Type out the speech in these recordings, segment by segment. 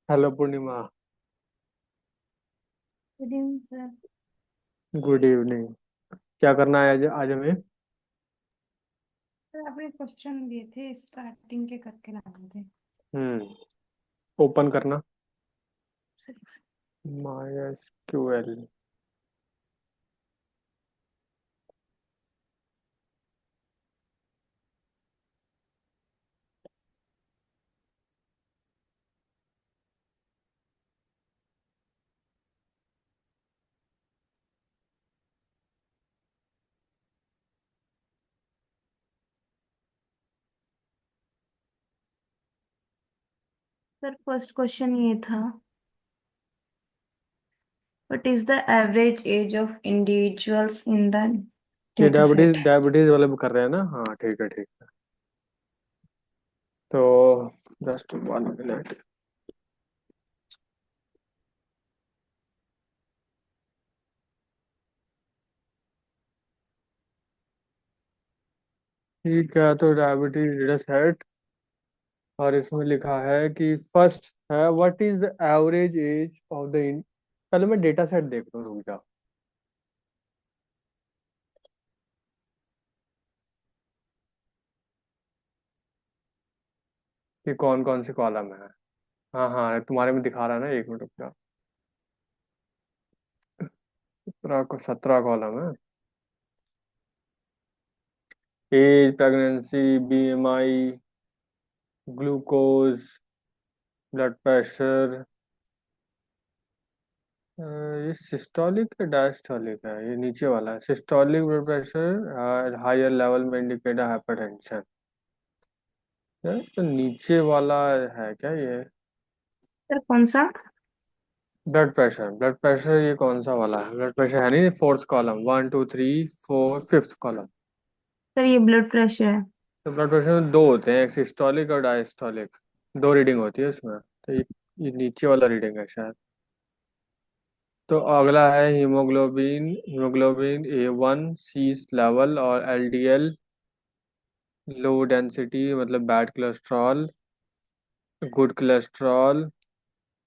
Hello Purnima. Good evening sir. Good evening. क्या करना है आज आज हमें? सर आपने क्वेश्चन दिए थे स्टार्टिंग के करके लाने थे। हम्म। ओपन करना। सर एक second। My SQL. Sir first question ये था, what is the average age of individuals in the ये डेटा डायबिटीज सेट। डायबिटीज वाले कर रहे हैं ना? हाँ, ठीक है ठीक है। तो जस्ट 1 मिनट। ठीक है, तो डायबिटीज डेटा सेट। और इसमें लिखा है कि फर्स्ट है, what is the average age of the. पहले मैं डेटा सेट देख लूँ, रुक जाओ। कि कौन कौन से कॉलम है। हाँ हाँ, तुम्हारे में दिखा रहा है ना, 1 मिनट रुक जाओ। 17 कॉलम है। Age, pregnancy, BMI, glucose, blood pressure. ये सिस्टोलिक या डायस्टोलिक है? ये नीचे वाला है। Systolic blood pressure higher level में इंडिकेट हाइपरटेंशन। तो नीचे वाला है क्या ये? सर कौन सा? ब्लड प्रेशर ये कौन सा वाला है? ब्लड प्रेशर है नहीं, fourth column, 1 2 3 4, fifth column. Sir ये ब्लड प्रेशर है। तो ब्लड प्रेशर में दो होते हैं, एक सिस्टोलिक और डायस्टोलिक। दो रीडिंग होती है उसमें, तो ये नीचे वाला रीडिंग है शायद। तो अगला है हीमोग्लोबिन। हीमोग्लोबिन A1 सीस लेवल और LDL लो डेंसिटी मतलब bad cholesterol, good cholesterol,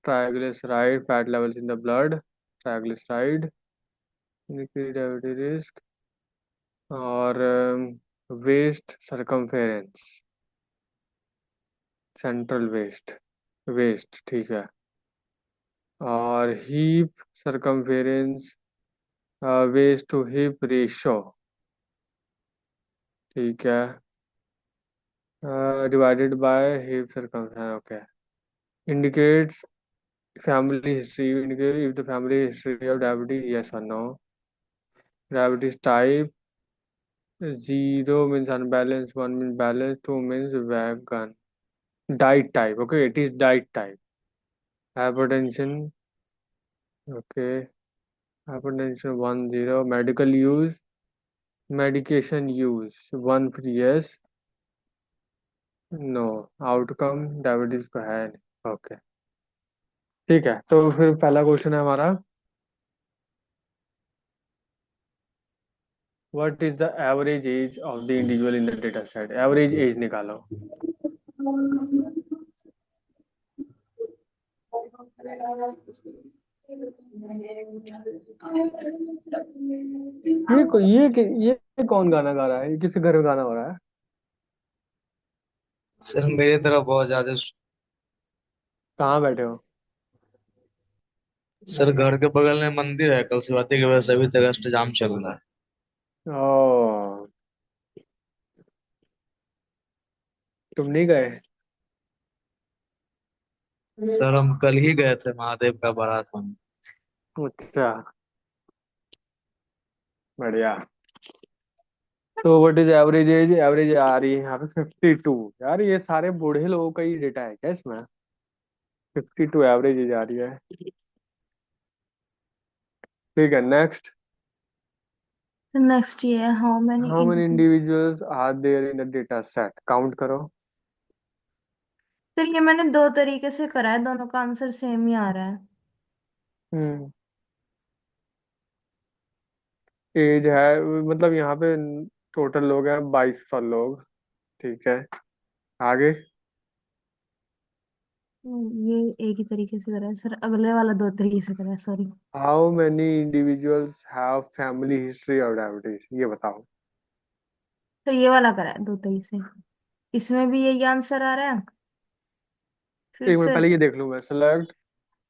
triglyceride fat levels in the blood, triglyceride, diabetes risk, और waist circumference, central waist, waist ठीक है। और hip circumference, waist to hip ratio, ठीक है। Divided by hip circumference, okay. Indicates family history. Indicate if the family history of diabetes, yes or no. Diabetes type, 0 means unbalanced, 1 means balanced, 2 means vegan. Diet type, okay, it is diet type. Hypertension, okay. Hypertension 1 0. Medical use, medication use 1 yes, no. Outcome diabetes को है नहीं, okay. ठीक है, तो फिर पहला question है हमारा, what is the average age of the individual in the data set? Average age निकालो। ये कौन गाना गा रहा है? ये किसी घर में गाना हो रहा है? सर मेरी तरफ बहुत ज्यादा। कहाँ बैठे हो? सर घर के बगल में मंदिर है, कल शिवरात्रि की वजह से अभी तक अष्टजाम चल रहा है। ओ, तुम नहीं गए? सर हम कल ही गए थे महादेव का बारात में। अच्छा, बढ़िया। तो what is average age? Average आ रही है यहाँ पे 52। यार ये सारे बूढ़े लोगों का ही डेटा है क्या इसमें? 52 एवरेज एज आ रही है। ठीक है, नेक्स्ट। नेक्स्ट ये है, how many how many individual. Individuals are there in the data set? Count करो। सर ये मैंने दो तरीके से करा है, दोनों का आंसर सेम ही आ रहा है। हम्म। एज है मतलब यहाँ पे टोटल लोग हैं 2200 लोग, ठीक है। आगे। ये एक ही तरीके से करा है सर, अगले वाला दो तरीके से करा है, sorry. How many individuals have family history of diabetes, ये बताओ। तो ये वाला करा है दो तरीके से, इसमें भी यही आंसर आ रहा है फिर एक मिनट से। पहले ये देख लूं मैं। Select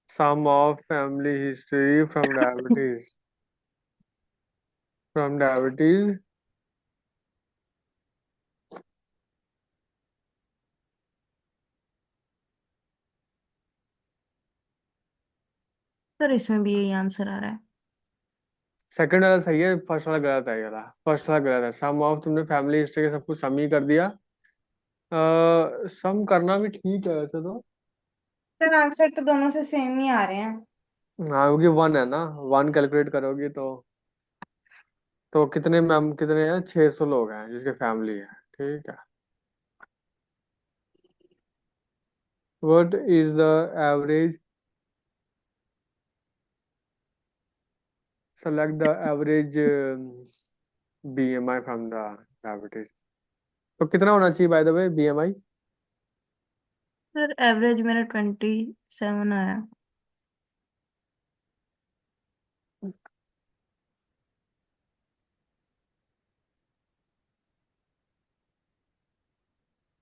some of family history from diabetes. Sir इसमें भी यही आंसर आ रहा है। सेकंड वाला सही है, फर्स्ट वाला गलत है। ये वाला फर्स्ट वाला गलत है। सम ऑफ, तुमने फैमिली हिस्ट्री के सब कुछ सम ही कर दिया। सम करना भी ठीक है वैसे तो। सर आंसर तो दोनों से सेम ही आ रहे हैं। हाँ, क्योंकि वन है ना, वन कैलकुलेट करोगी तो कितने मैम, कितने हैं, 600 लोग हैं जिसके फैमिली है। ठीक है। What is the average, select the average BMI from the diabetes. तो कितना होना चाहिए by the way BMI? Sir average मेरा 27 आया।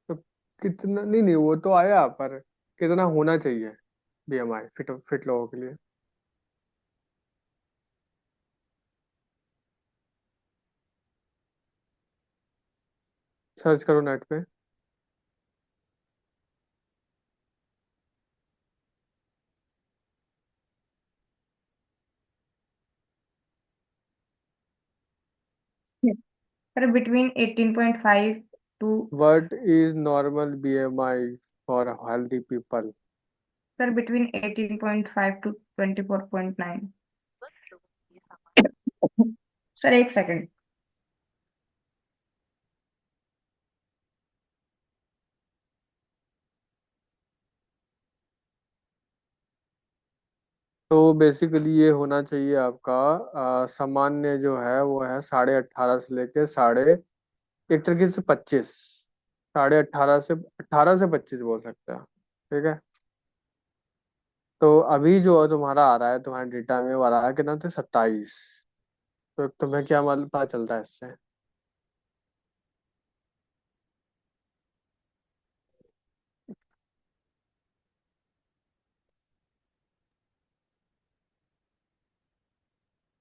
तो कितना, नहीं नहीं वो तो आया, पर कितना होना चाहिए बीएमआई फिट फिट लोगों के लिए? सर्च करो नेट पे। Sir between 18.5 to. What is normal BMI for healthy people? Sir between 18.5 to 24.9। Sir एक सेकंड। तो बेसिकली ये होना चाहिए आपका सामान्य जो है वो है 18.5 से लेके साढ़े, एक तरीके से 25, 18.5 से 25 बोल सकते हैं। ठीक है। तो अभी जो तुम्हारा आ रहा है, तुम्हारे डेटा में वो आ रहा है कितना, तो 27। तो तुम्हें क्या मालूम पता चलता है इससे?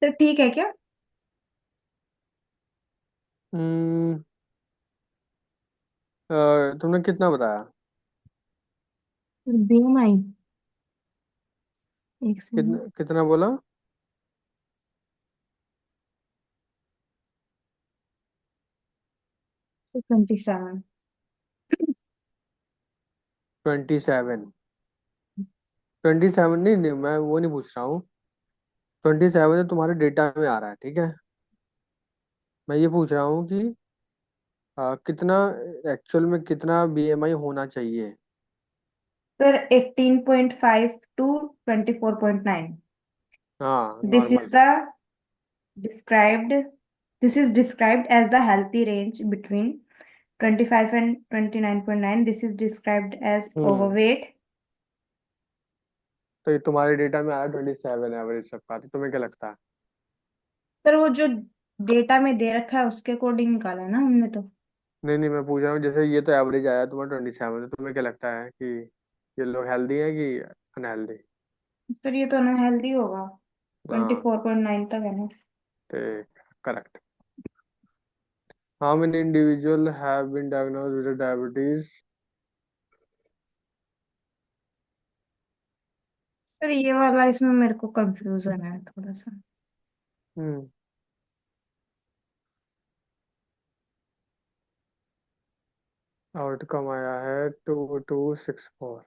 सर ठीक है क्या? हम्म। तुमने कितना बताया? बीएमआई एक कितना सेकंड। कितना बोला? 27। 27? 27 नहीं नहीं, मैं वो नहीं पूछ रहा हूँ। 27 तो तुम्हारे डेटा में आ रहा है, ठीक है। मैं ये पूछ रहा हूँ कि कितना एक्चुअल में कितना बीएमआई होना चाहिए? Sir 18.5 to 24.9। हाँ, this is normal. The described this is described as the healthy range between 25 and 29.9. This is described as hmm. overweight. तो ये तुम्हारे डेटा में आया 27 एवरेज सबका, तो तुम्हें क्या लगता है? पर वो जो डेटा में दे रखा है उसके अकॉर्डिंग निकाला है ना हमने तो। नहीं नहीं, मैं पूछ रहा हूँ जैसे ये तो एवरेज आया तुम्हारा 27, तो तुम्हें क्या लगता है कि ये लोग हेल्दी है कि अनहेल्दी? सर ये तो अनहेल्दी होगा, ट्वेंटी हाँ। फोर पॉइंट नाइन तक है ना। ठीक, correct. How many individual have been diagnosed with diabetes? Sir ये वाला इसमें मेरे को कंफ्यूजन है थोड़ा सा। हम्म। आउटकम आया है 2264।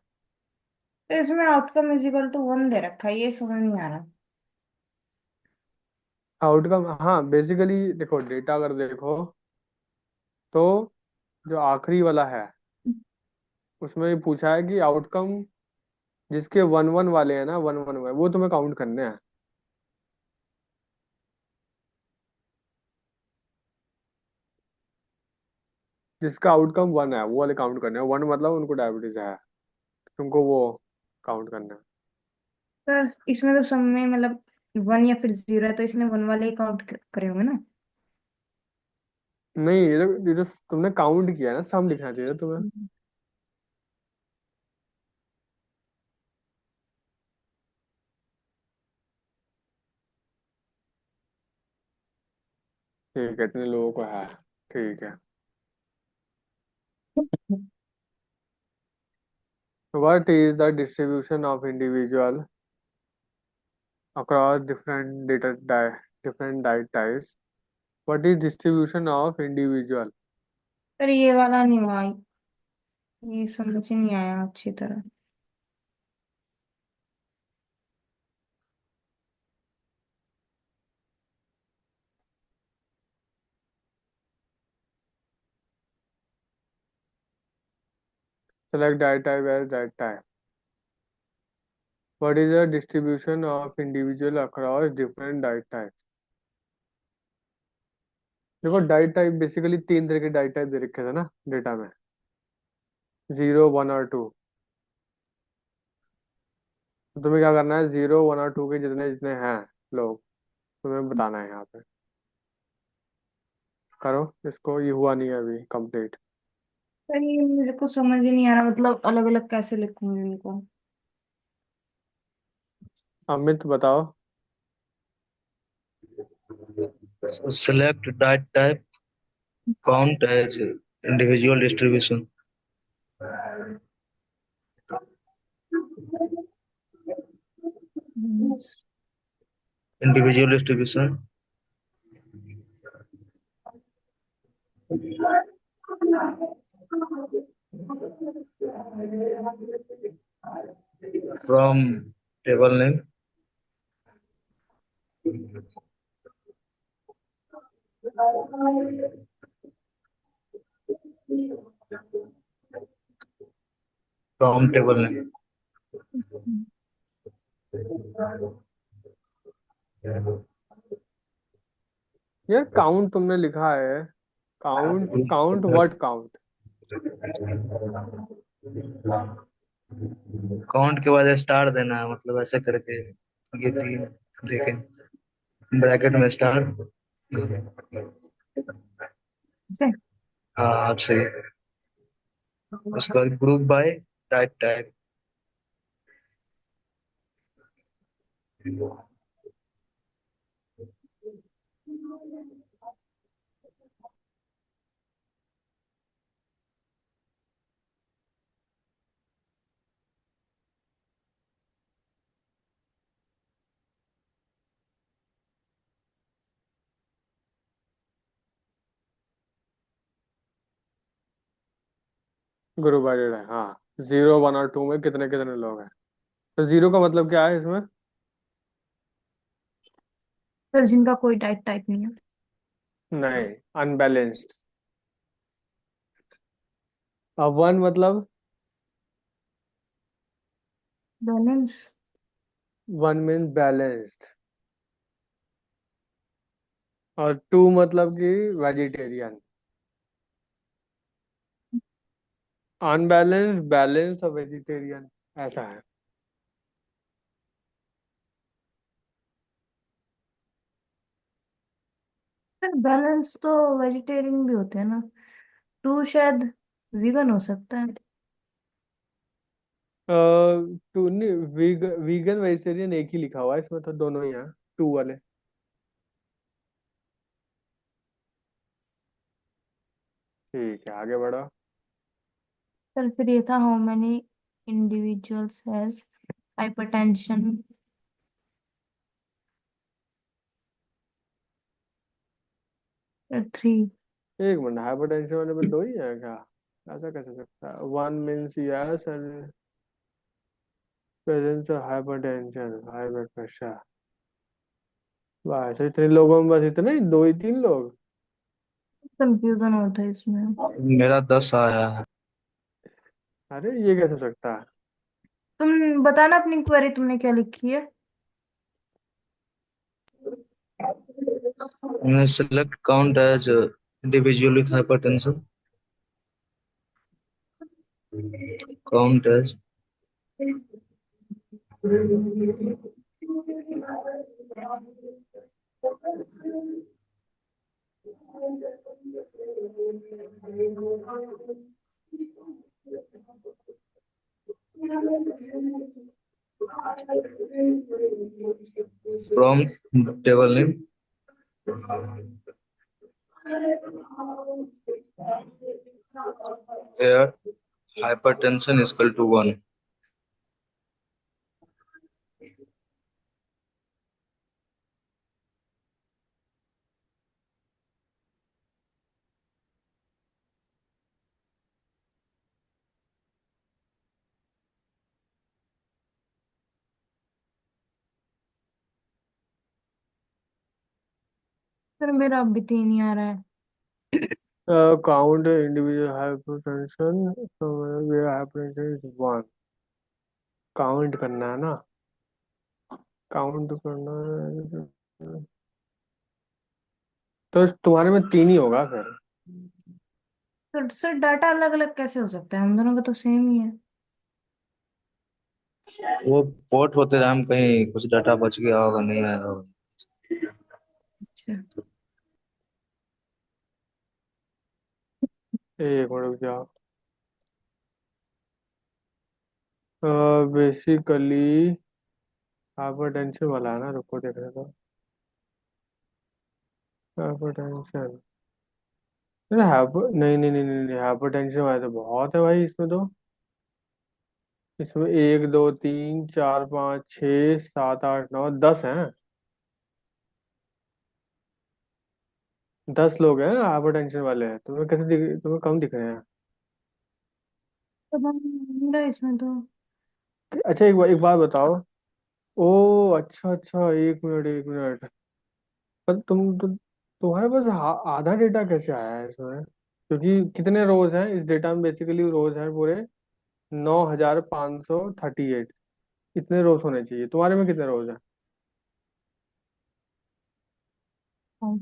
तो इसमें आउटकम इज इक्वल टू 1 दे रखा है, ये समझ नहीं आ रहा। आउटकम, हाँ बेसिकली देखो, डेटा अगर देखो तो जो आखिरी वाला है उसमें ये पूछा है कि आउटकम जिसके वन वन वाले हैं ना, वन वन में वो तुम्हें काउंट करने हैं। जिसका आउटकम वन है वो वाले काउंट करने हैं। वन मतलब उनको डायबिटीज है। तुमको वो काउंट करना है। सर इसमें तो सब में मतलब 1 या फिर 0 है, तो इसने 1 वाले ही काउंट करे होंगे ना। नहीं, ये तो तुमने काउंट किया ना, सम लिखना चाहिए तुम्हें। ठीक है, इतने लोगों को है। ठीक है। What is the distribution of individual across different diet types? What is distribution of individual? Sir ये वाला नहीं हुआ, ये समझ ही नहीं आया अच्छी तरह। Select diet type as diet type. What is the distribution of individual across different diet types? देखो, डाइट टाइप बेसिकली तीन तरह के डाइट टाइप दे रखे थे ना डेटा में, 0, 1 और 2। तो तुम्हें क्या करना है, 0, 1 और 2 के जितने जितने हैं लोग, तुम्हें बताना है यहाँ पे। करो इसको, ये हुआ नहीं है अभी कंप्लीट। सर ये मेरे को समझ ही नहीं आ रहा, मतलब अलग अलग कैसे लिखूंगी इनको। अमित बताओ। Select diet type, count as individual distribution. Individual distribution from table name. From table name. यार काउंट तुमने लिखा है, count count what count? Count के बाद स्टार देना है, मतलब ऐसे करके ये तीन देखें, ब्रैकेट में स्टार। ऐसे। हाँ आप सही। उसके बाद group by diet type. Group added है, हाँ। 0, 1 और 2 में कितने कितने लोग हैं? तो 0 का मतलब क्या है इसमें? सर जिनका कोई डाइट टाइप नहीं है। नहीं, अनबैलेंस्ड। अब 1 मतलब, बैलेंस। 1 mean balanced. और 2 मतलब कि वेजिटेरियन। अनबैलेंस्ड, बैलेंस और वेजिटेरियन, ऐसा है। सर बैलेंस तो वेजिटेरियन भी होते हैं ना। 2 शायद वीगन हो सकता है। टू नहीं, वीगन वेजिटेरियन एक ही लिखा हुआ है इसमें, तो दोनों ही हैं 2 वाले। ठीक है, आगे बढ़ो। सर फिर ये था how many individuals has hypertension. 3। एक मिनट, हाइपरटेंशन वाले में 2 ही है क्या? ऐसा कैसे सकता है? 1 means yes and presence of hypertension, high blood pressure. बस इतने लोगों में, बस इतने ही 2 ही 3 लोग? कंफ्यूजन होता है इसमें। मेरा 10 आया है। अरे ये कैसे हो सकता है? तुम बताना अपनी क्वेरी तुमने क्या लिखी है। Select count as individual with hypertension. Count as from table name, where hypertension is equal to 1. Sir मेरा अभी तीन ही आ रहा है। Count individual hypertension, hypertension is one. Count करना है ना, काउंट करना है। तो तुम्हारे में तीन ही होगा फिर। सर डाटा अलग अलग कैसे हो सकता है, हम दोनों का तो सेम ही है। वो पोर्ट होते टाइम कहीं कुछ डाटा बच गया होगा, नहीं आया होगा। अच्छा। एक मिनट रुक जाओ। बेसिकली हाइपरटेंशन वाला है ना, रुको देखने दो। हाइपरटेंशन, नहीं नहीं नहीं नहीं, हाइपरटेंशन वाला तो बहुत है भाई इसमें तो। इसमें एक दो तीन चार पाँच छः सात आठ नौ 10 हैं। 10 लोग हैं हाइपरटेंशन वाले। तुम्हें कैसे तुम्हें कम दिख रहे हैं? पता नहीं मेरा इसमें तो। अच्छा एक बात बताओ। ओ अच्छा अच्छा, एक मिनट एक मिनट। पर तुम्हारे पास आधा डेटा कैसे आया है इसमें? क्योंकि कितने रोज हैं इस डेटा में? बेसिकली रोज हैं पूरे 9538। इतने रोज होने चाहिए। तुम्हारे में कितने रोज हैं? हाँ।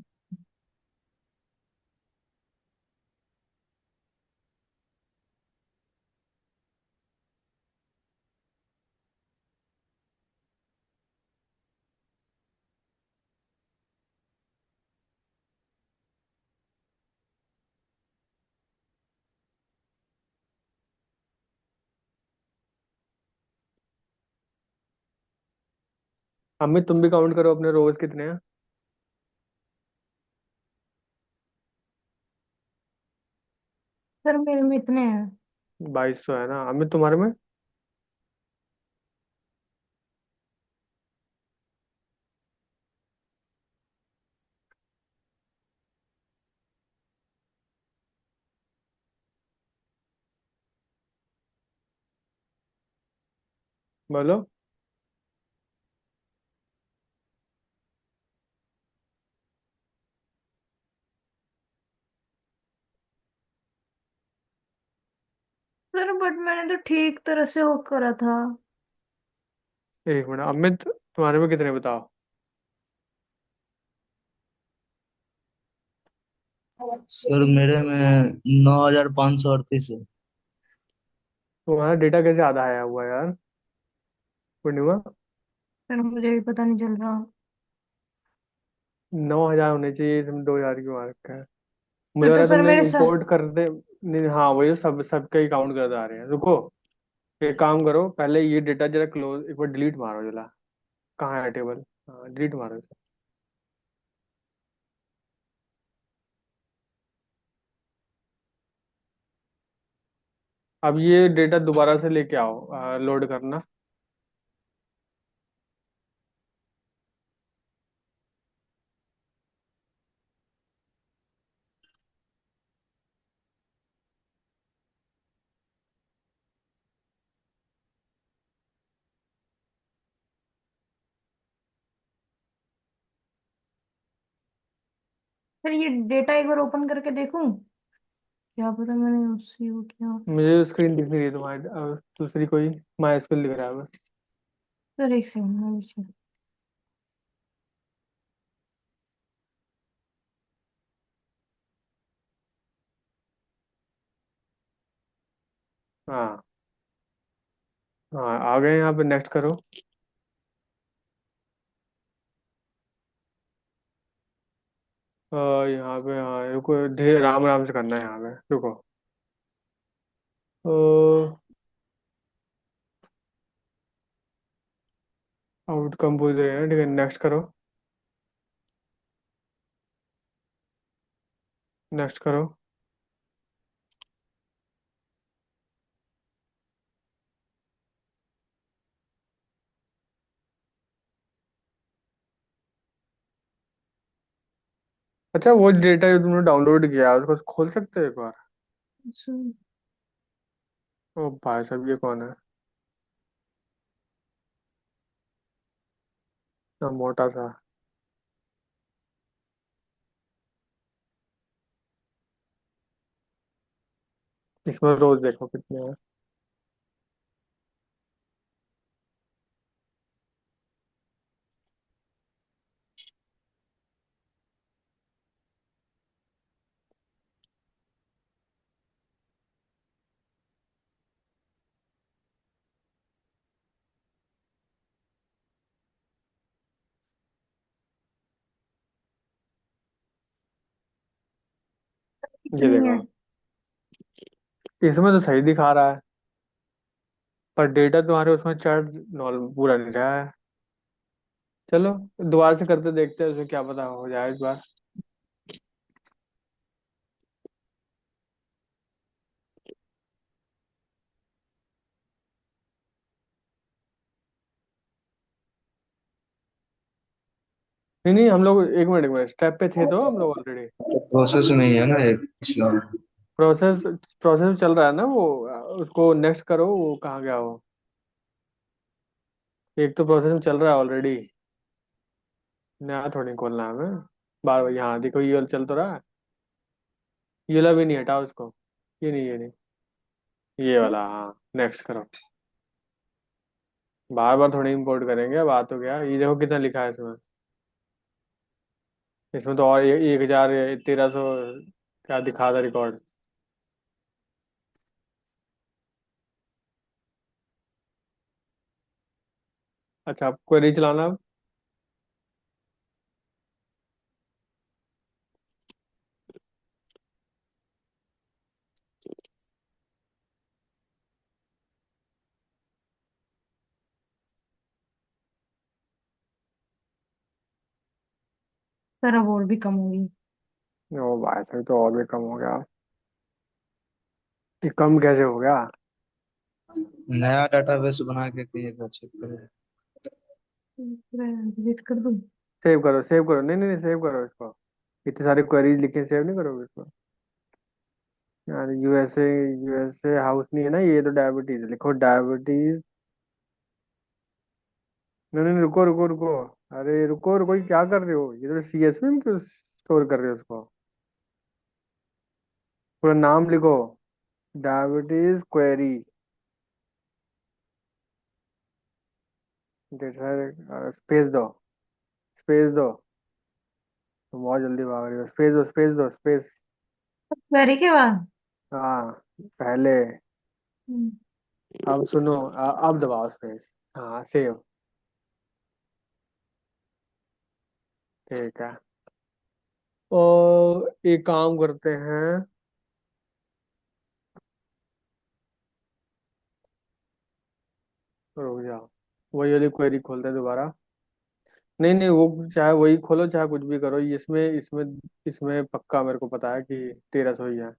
अमित तुम भी काउंट करो अपने रोज कितने हैं। सर मेरे में इतने हैं। 2200 है ना अमित तुम्हारे में? बोलो। सर बट मैंने तो ठीक तरह से वो करा था। एक मिनट अमित, तुम्हारे में कितने बताओ। सर मेरे में 9538 है। तुम्हारा डेटा कैसे आधा आया हुआ है यार पूर्णिमा? सर मुझे भी पता नहीं चल रहा। 9000 होने चाहिए, तुम 2000 क्यों आ रखा है? मुझे फिर लग तो रहा है सर तुमने मेरे साथ। इंपोर्ट कर दे। नहीं हाँ, वही सब सबका ही काउंट करते आ रहे हैं। रुको, एक काम करो, पहले ये डेटा जरा क्लोज, एक बार डिलीट मारो जरा। कहाँ है टेबल? हाँ डिलीट मारो इसे। अब ये डेटा दोबारा से लेके आओ, लोड करना। सर ये डेटा एक बार ओपन करके देखूं? क्या पता मैंने उससे वो किया। मुझे स्क्रीन दिख नहीं रही तुम्हारी, दूसरी कोई माई स्कूल दिख रहा है बस। सर एक सेकंड मैं भी हाँ हाँ आ गए यहाँ पे, नेक्स्ट करो। यहाँ पे, हाँ रुको, धीरे राम राम से करना है यहाँ पे, रुको। आउटकम पूछ रहे हैं, ठीक है, नेक्स्ट करो। नेक्स्ट करो। अच्छा, वो डेटा जो तुमने डाउनलोड किया है उसको खोल सकते हो एक बार? अच्छा, ओ भाई साहब, ये कौन है? इतना मोटा सा। इसमें रोज देखो कितने हैं। ये नहीं है। देखो, इसमें तो सही दिखा रहा है, पर डेटा तुम्हारे उसमें चढ़ नॉर्मल पूरा नहीं रहा है। चलो, दोबारा से करते देखते हैं, उसमें क्या पता हो जाए इस बार। नहीं नहीं, हम लोग एक मिनट, एक मिनट, स्टेप पे थे तो हम लोग ऑलरेडी। प्रोसेस में ही है ना एक पिछला। प्रोसेस प्रोसेस चल रहा है ना वो। उसको नेक्स्ट करो, वो कहाँ गया वो? एक तो प्रोसेस में चल रहा है ऑलरेडी। नया थोड़ी खोलना है हमें। बार बार यहाँ देखो, ये वाला चल तो रहा है। ये वाला भी नहीं, हटाओ उसको। ये नहीं, ये नहीं, ये वाला, हाँ नेक्स्ट करो। बार बार थोड़ी इंपोर्ट करेंगे, अब आ तो गया, ये देखो कितना लिखा है इसमें। इसमें तो और 1,1300 क्या दिखा था रिकॉर्ड। अच्छा, आप क्वेरी चलाना अब। सर अब और भी कम होगी। ओ भाई साहब, तो और भी कम हो गया। ये कम कैसे हो गया? नया डाटाबेस बना के करिएगा, चेक करें। डिलीट कर दूँ? सेव करो, सेव करो, नहीं नहीं नहीं, सेव करो इसको। इतने सारे क्वेरीज लिखे, सेव नहीं करोगे इसको? यार यूएसए, यूएसए हाउस नहीं है ना, ये तो डायबिटीज है, लिखो डायबिटीज। नहीं नहीं, रुको रुको रुको। अरे रुको रुको, ये क्या कर रहे हो? ये तो सीएसवी में क्यों स्टोर कर रहे हो उसको? पूरा नाम लिखो, डायबिटीज क्वेरी। स्पेस दो, स्पेस दो। तुम बहुत जल्दी भाग रही हो, स्पेस दो, स्पेस दो, स्पेस। क्वेरी के बाद? हाँ, पहले। हम्म, अब सुनो, अब दबाओ स्पेस। हाँ, सेव। ठीक है। और एक काम करते हैं, रुक जाओ, वही वाली क्वेरी खोलते हैं दोबारा। नहीं नहीं, वो चाहे वही खोलो चाहे कुछ भी करो, इसमें इसमें इसमें पक्का मेरे को पता है कि 1,300 ही है।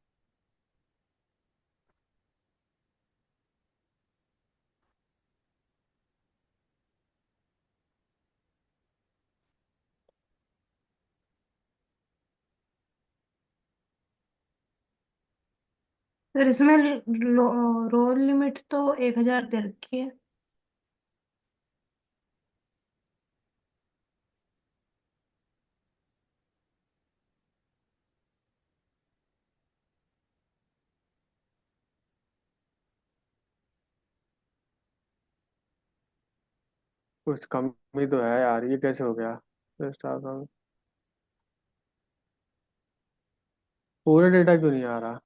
सर इसमें रोल लिमिट तो 1,000 दे रखी है। कुछ कमी तो है यार, ये कैसे हो गया? स्टार का पूरा डेटा क्यों नहीं आ रहा?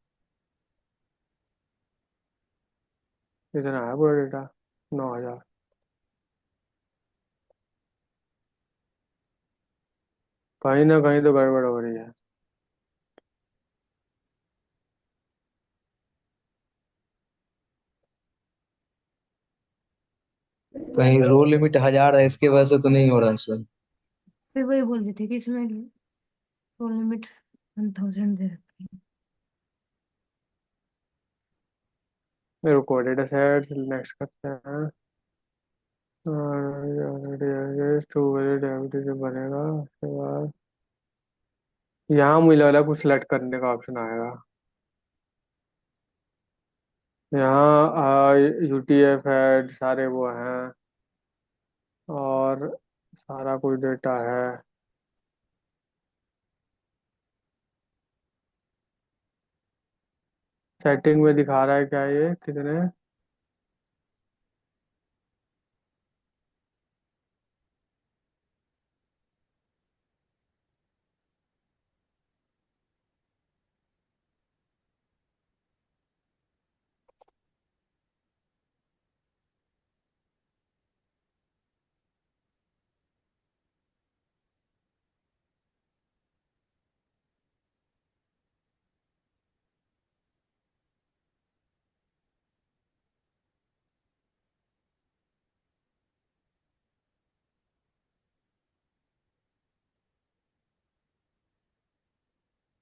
इतना है पूरा डेटा। 9,000। कहीं ना कहीं तो गड़बड़ हो रही है। कहीं रो लिमिट 1000 है, इसके वजह से तो नहीं हो रहा है सर। फिर वही बोल रही थी कि इसमें रोल लिमिट 1000 दे रखी है। रुको, डेटा सेट नेक्स्ट करते हैं। टू वैलिड एविडेंस से बनेगा, उसके बाद यहाँ मुझे लग रहा है कुछ सेलेक्ट करने का ऑप्शन आएगा। यहाँ यूटीएफ है, सारे वो हैं, और सारा कुछ डेटा है। सेटिंग में दिखा रहा है क्या ये कितने।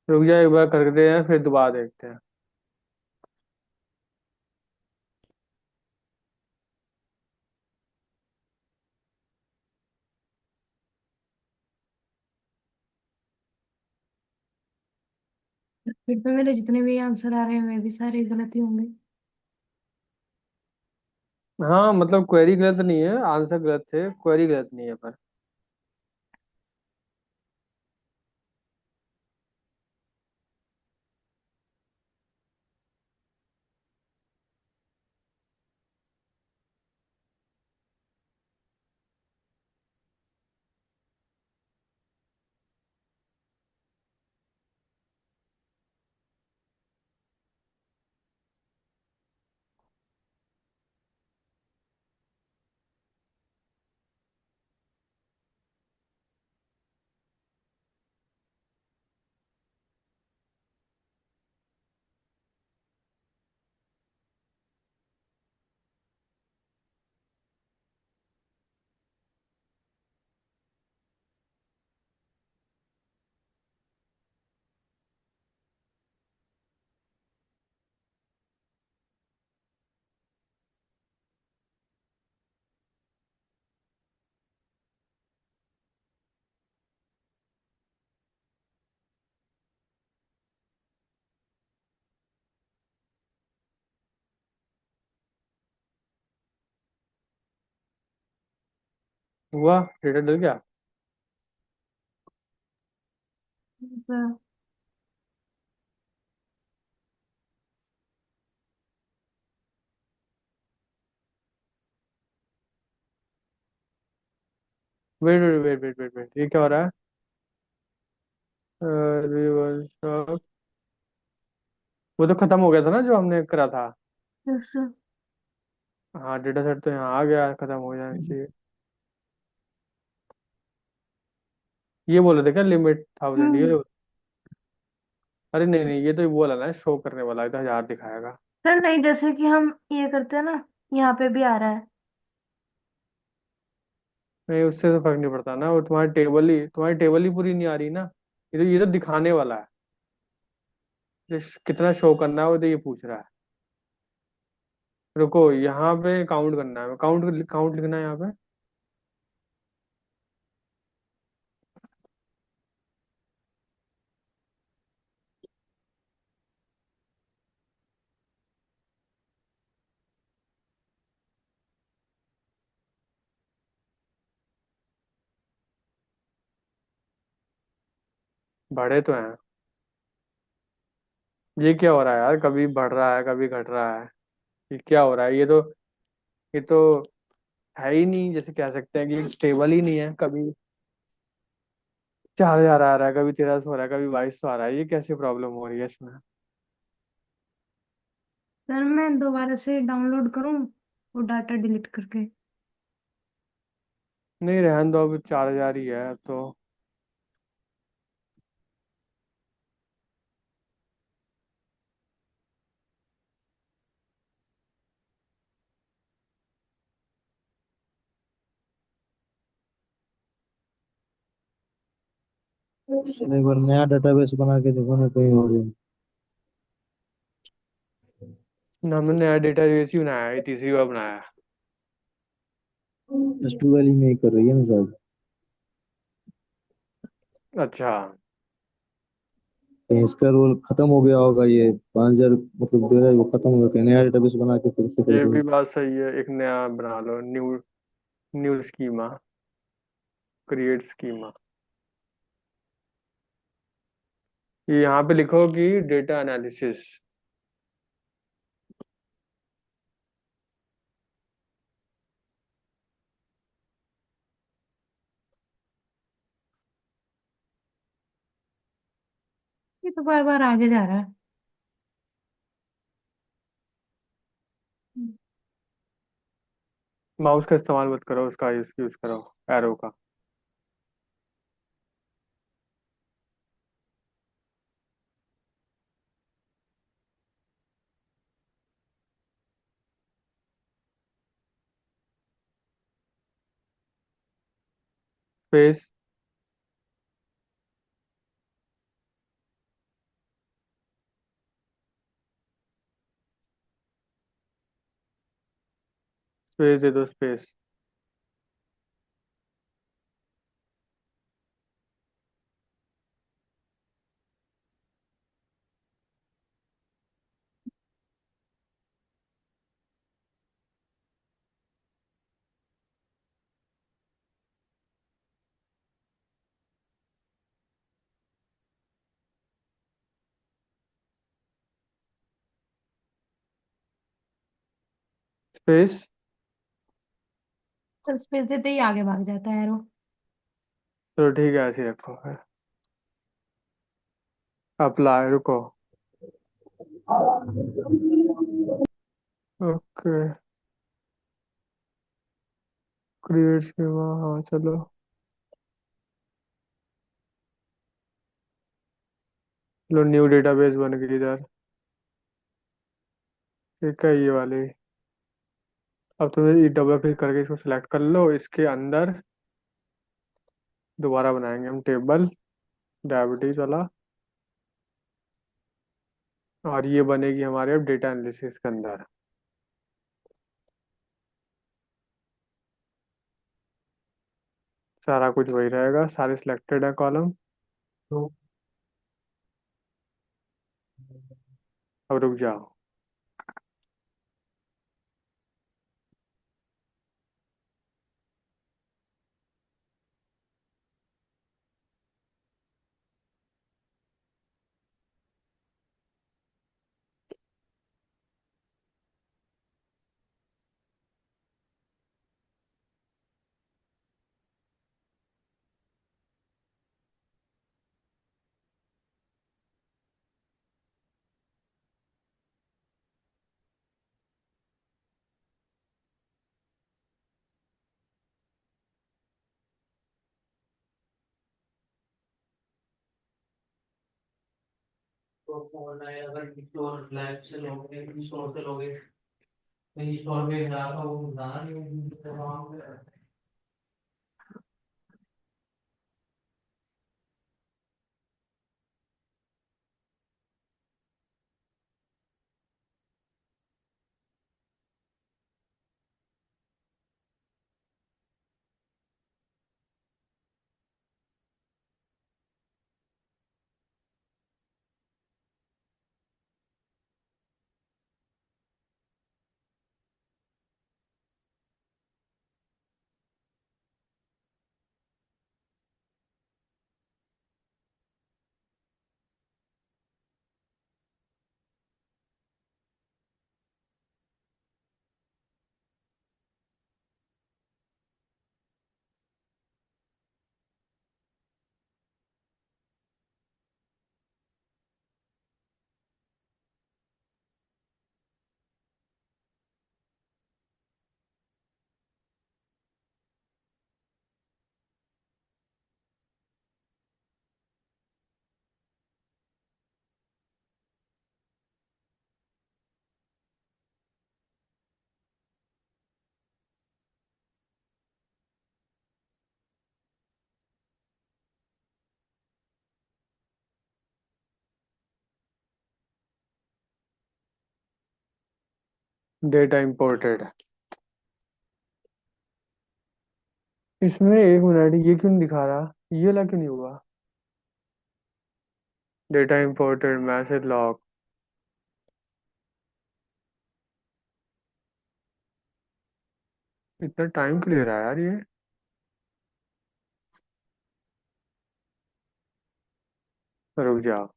रुक जाए, एक बार करते हैं फिर दोबारा देखते हैं। फिर तो मेरे जितने भी आंसर आ रहे हैं वे भी सारे गलत ही होंगे। हाँ मतलब क्वेरी गलत नहीं है, आंसर गलत थे, क्वेरी गलत नहीं है पर। हुआ, डेटा डल गया। तो wait wait wait wait wait wait, ये क्या हो रहा है? रिवर्स। वो तो खत्म हो गया था ना जो हमने करा था। जैसे हाँ, डेटा सेट तो यहाँ आ गया, खत्म हो जाना चाहिए। ये बोले थे क्या लिमिट 1000 ये? हम्म। अरे नहीं नहीं, ये तो वो वाला ना शो करने वाला, ये तो 1000 दिखाएगा। सर नहीं, जैसे कि हम ये करते हैं ना, यहाँ पे भी आ रहा है। नहीं, उससे तो फर्क नहीं पड़ता ना, वो तुम्हारी टेबल ही पूरी नहीं आ रही ना। ये तो दिखाने वाला है। कितना शो करना है वो तो ये पूछ रहा है। रुको, यहाँ पे काउंट करना है, काउंट काउंट लिखना है यहाँ पे। बढ़े तो हैं। ये क्या हो रहा है यार, कभी बढ़ रहा है कभी घट रहा है। ये क्या हो रहा है? ये तो है ही नहीं, जैसे कह सकते हैं कि स्टेबल ही नहीं है। कभी 4,000 आ रहा है, कभी 1,300 आ रहा है, कभी 2,200 आ रहा है। ये कैसे प्रॉब्लम हो रही है इसमें? सर मैं दोबारा से डाउनलोड करूँ? वो डाटा डिलीट करके। नहीं, रहने दो, अभी 4,000 ही है अब तो। चलो एक बार नया डेटाबेस बना के देखो ना, कहीं हो जाए। हमने नया डेटा बेस ही बनाया है, तीसरी बार बनाया है। S2 वाली में ही कर रही है ना शायद। अच्छा। कहीं इसका रोल खत्म हो गया होगा, ये 5,000 मतलब दे रहा है, वो खत्म हो गया, कहीं नया डेटाबेस बना के फिर से कर ये दो। भी बात सही है, एक नया बना लो, new new schema, create schema. ये यहाँ पे लिखो कि डेटा एनालिसिस। ये तो बार बार आगे जा रहा है। माउस का इस्तेमाल मत करो, उसका यूज करो, एरो का। स्पेस। स्पेस दे दो, स्पेस। स्पेस। तो स्पेस देते ही आगे भाग जाता है एरो। चलो ठीक है, ऐसे ही रखो फिर। अप्लाई, रुको। ओके। क्रिएट स्कीमा, हाँ चलो। लो, न्यू डेटाबेस बन गई इधर। ठीक है, ये वाली। अब तुम्हें ये डबल क्लिक करके इसको सिलेक्ट कर लो, इसके अंदर दोबारा बनाएंगे हम टेबल, डायबिटीज वाला। और ये बनेगी हमारे अब डेटा एनालिसिस के अंदर। सारा कुछ वही रहेगा, सारे सिलेक्टेड है कॉलम। तो अब रुक जाओ। तो फोन है, अगर स्टोर लाइव से लोगे, स्टोर से लोगे, कहीं स्टोर में जाना वो जाना नहीं, तो वहाँ पे डेटा इंपोर्टेड। इसमें एक मिनट, ये क्यों नहीं दिखा रहा, ये वाला क्यों नहीं हुआ? Data imported, message log. इतना टाइम क्यों ले रहा है यार ये? रुक जाओ।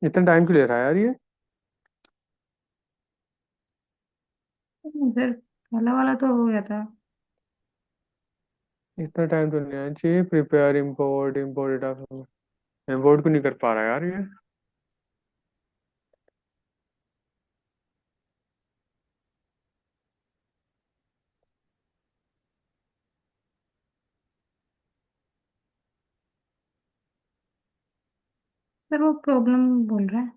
इतना टाइम क्यों ले रहा है यार ये? सर पहला वाला तो हो गया था। इतना टाइम तो नहीं आना चाहिए। Prepare, import, import data. Import क्यों नहीं कर पा रहा यार ये? सर वो प्रॉब्लम बोल रहा है।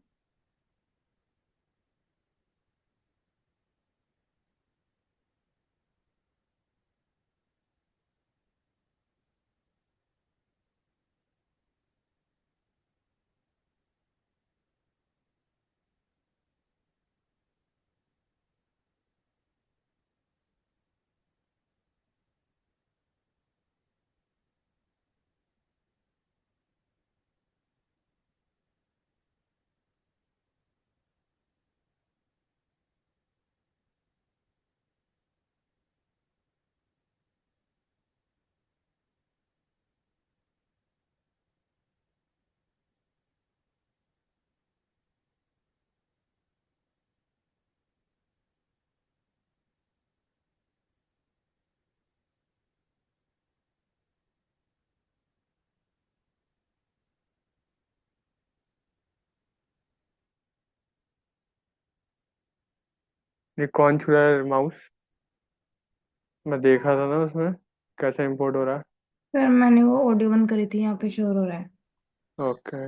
ये कौन छुड़ा है माउस? मैं देखा था ना उसमें कैसे इंपोर्ट हो रहा है। सर मैंने वो ऑडियो बंद करी थी, यहाँ पे शोर हो रहा है। ओके,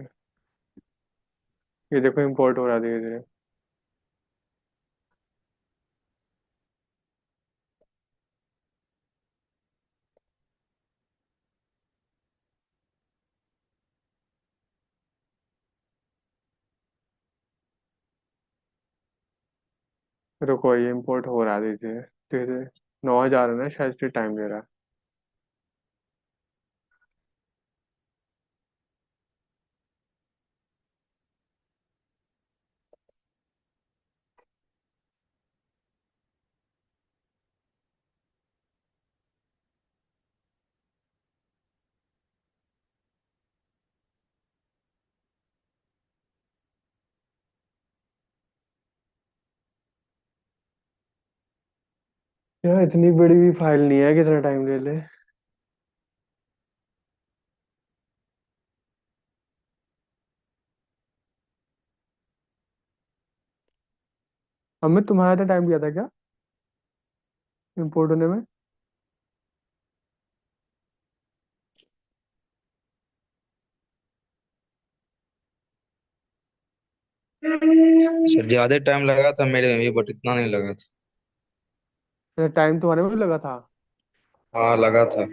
ये देखो इंपोर्ट हो रहा है धीरे धीरे। रुको, ये इंपोर्ट हो रहा है धीरे धीरे धीरे धीरे। 9,000 है ना शायद, इसलिए टाइम ले रहा है। यार इतनी बड़ी भी फाइल नहीं है, कितना टाइम ले ले। अमित, तुम्हारा तो टाइम दिया था क्या इंपोर्ट होने में? सर ज्यादा टाइम लगा था मेरे में भी, बट इतना नहीं लगा था। अच्छा, टाइम तुम्हारे में भी लगा था? हाँ लगा था।